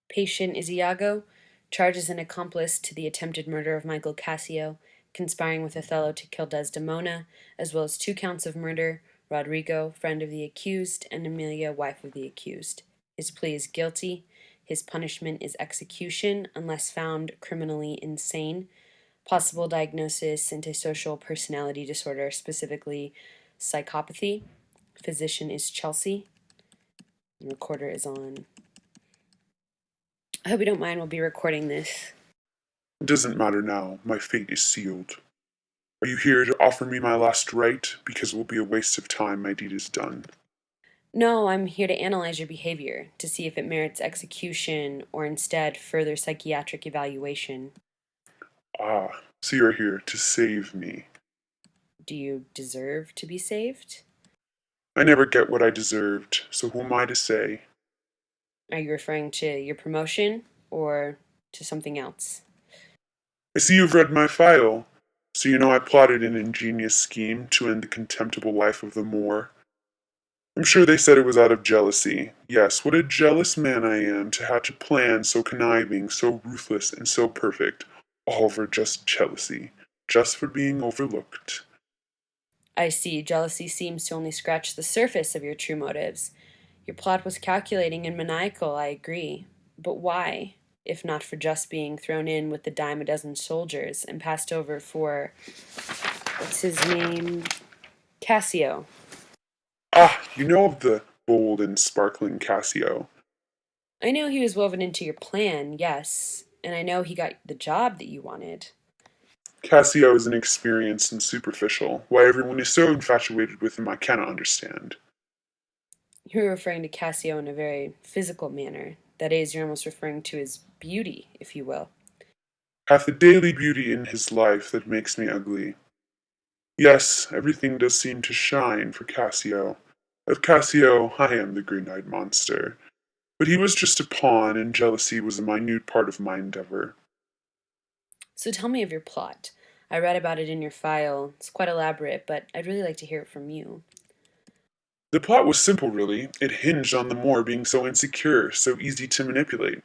Patient is Iago, charged as an accomplice to the attempted murder of Michael Cassio, conspiring with Othello to kill Desdemona, as well as 2 counts of murder, Rodrigo, friend of the accused, and Emilia, wife of the accused. His plea is guilty. His punishment is execution unless found criminally insane. Possible diagnosis: antisocial personality disorder, specifically psychopathy. Physician is Chelsea. The recorder is on. I hope you don't mind, we'll be recording this. It doesn't matter now. My fate is sealed. Are you here to offer me my last right? Because it will be a waste of time. My deed is done. No, I'm here to analyze your behavior, to see if it merits execution or instead further psychiatric evaluation. Ah, so you're here to save me. Do you deserve to be saved? I never get what I deserved, so who am I to say? Are you referring to your promotion or to something else? I see you've read my file, so you know I plotted an ingenious scheme to end the contemptible life of the Moor. I'm sure they said it was out of jealousy. Yes, what a jealous man I am to hatch a plan so conniving, so ruthless, and so perfect, all for just jealousy, just for being overlooked. I see. Jealousy seems to only scratch the surface of your true motives. Your plot was calculating and maniacal, I agree. But why, if not for just being thrown in with the dime a dozen soldiers and passed over for, what's his name? Cassio. Ah, you know of the bold and sparkling Cassio. I know he was woven into your plan, yes, and I know he got the job that you wanted. Cassio is inexperienced and superficial. Why everyone is so infatuated with him, I cannot understand. You're referring to Cassio in a very physical manner. That is, you're almost referring to his beauty, if you will. Hath the daily beauty in his life that makes me ugly. Yes, everything does seem to shine for Cassio. Of Cassio, I am the green-eyed monster. But he was just a pawn, and jealousy was a minute part of my endeavor. So tell me of your plot. I read about it in your file. It's quite elaborate, but I'd really like to hear it from you. The plot was simple, really. It hinged on the Moor being so insecure, so easy to manipulate.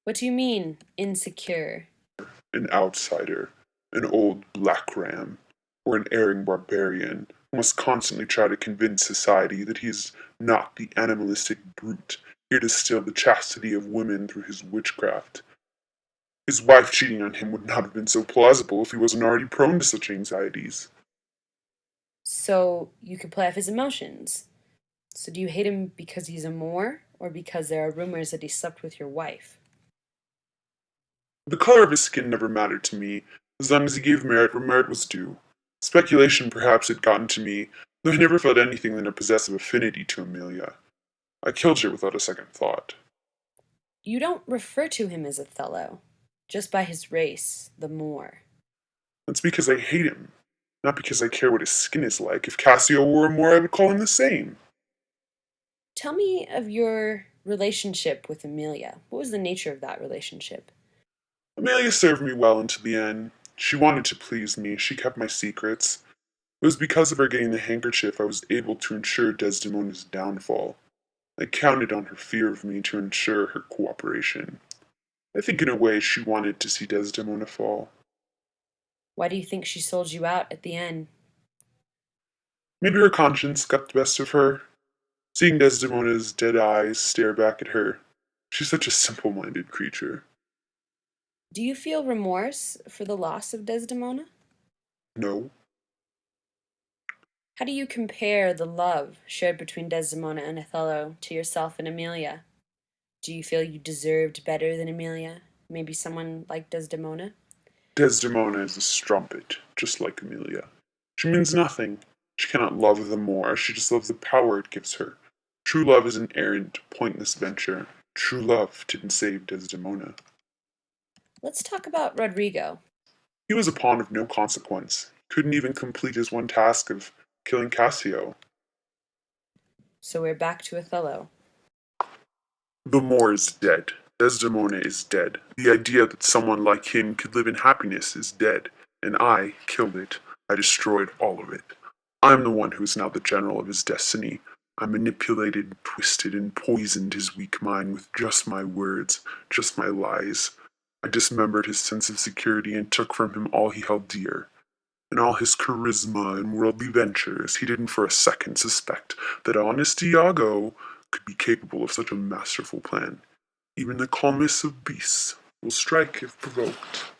What do you mean, insecure? An outsider, an old black ram, or an erring barbarian who must constantly try to convince society that he is not the animalistic brute here to steal the chastity of women through his witchcraft. His wife cheating on him would not have been so plausible if he wasn't already prone to such anxieties. So you could play off his emotions. So do you hate him because he's a Moor, or because there are rumors that he slept with your wife? The color of his skin never mattered to me, as long as he gave merit where merit was due. Speculation perhaps had gotten to me, though I never felt anything than a possessive affinity to Amelia. I killed her without a second thought. You don't refer to him as Othello, just by his race, the Moor. That's because I hate him, not because I care what his skin is like. If Cassio were a Moor, I would call him the same. Tell me of your relationship with Emilia. What was the nature of that relationship? Amelia served me well until the end. She wanted to please me. She kept my secrets. It was because of her getting the handkerchief I was able to ensure Desdemona's downfall. I counted on her fear of me to ensure her cooperation. I think in a way she wanted to see Desdemona fall. Why do you think she sold you out at the end? Maybe her conscience got the best of her. Seeing Desdemona's dead eyes stare back at her. She's such a simple-minded creature. Do you feel remorse for the loss of Desdemona? No, How do you compare the love shared between Desdemona and Othello to yourself and Emilia? Do you feel you deserved better than Emilia? Maybe someone like Desdemona? Desdemona is a strumpet, just like Amelia. She means nothing. She cannot love the more, she just loves the power it gives her. True love is an errant, pointless venture. True love didn't save Desdemona. Let's talk about Rodrigo. He was a pawn of no consequence. He couldn't even complete his one task of killing Cassio. So we're back to Othello. The Moor is dead. Desdemona is dead. The idea that someone like him could live in happiness is dead, and I killed it. I destroyed all of it. I'm the one who is now the general of his destiny. I manipulated, twisted, and poisoned his weak mind with just my words, just my lies. I dismembered his sense of security and took from him all he held dear. In all his charisma and worldly ventures, he didn't for a second suspect that honest Iago could be capable of such a masterful plan. Even the calmest of beasts will strike if provoked.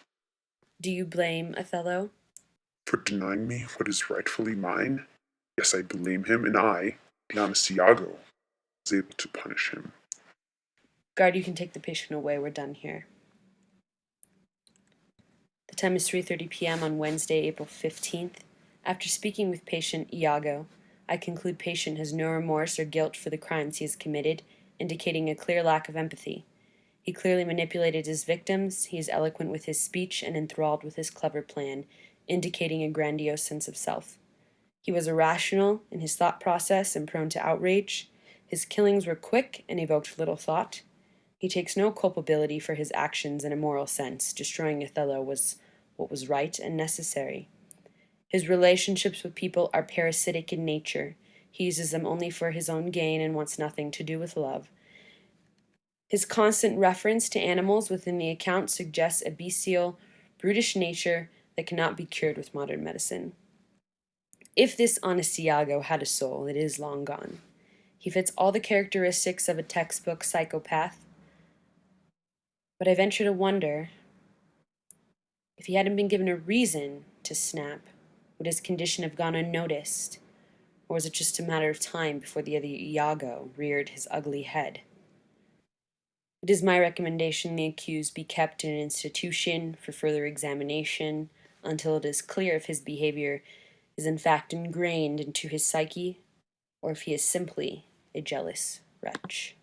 Do you blame Othello? For denying me what is rightfully mine? Yes, I blame him, and I, the honest Iago, was able to punish him. Guard, you can take the patient away. We're done here. The time is 3:30 p.m. on Wednesday, April 15th. After speaking with patient Iago, I conclude patient has no remorse or guilt for the crimes he has committed, indicating a clear lack of empathy. He clearly manipulated his victims, he is eloquent with his speech and enthralled with his clever plan, indicating a grandiose sense of self. He was irrational in his thought process and prone to outrage. His killings were quick and evoked little thought. He takes no culpability for his actions in a moral sense. Destroying Othello was what was right and necessary. His relationships with people are parasitic in nature. He uses them only for his own gain and wants nothing to do with love. His constant reference to animals within the account suggests a bestial, brutish nature that cannot be cured with modern medicine. If this honest Iago had a soul, it is long gone. He fits all the characteristics of a textbook psychopath, but I venture to wonder if he hadn't been given a reason to snap, would his condition have gone unnoticed? Or was it just a matter of time before the other Iago reared his ugly head? It is my recommendation the accused be kept in an institution for further examination until it is clear if his behavior is in fact ingrained into his psyche or if he is simply a jealous wretch.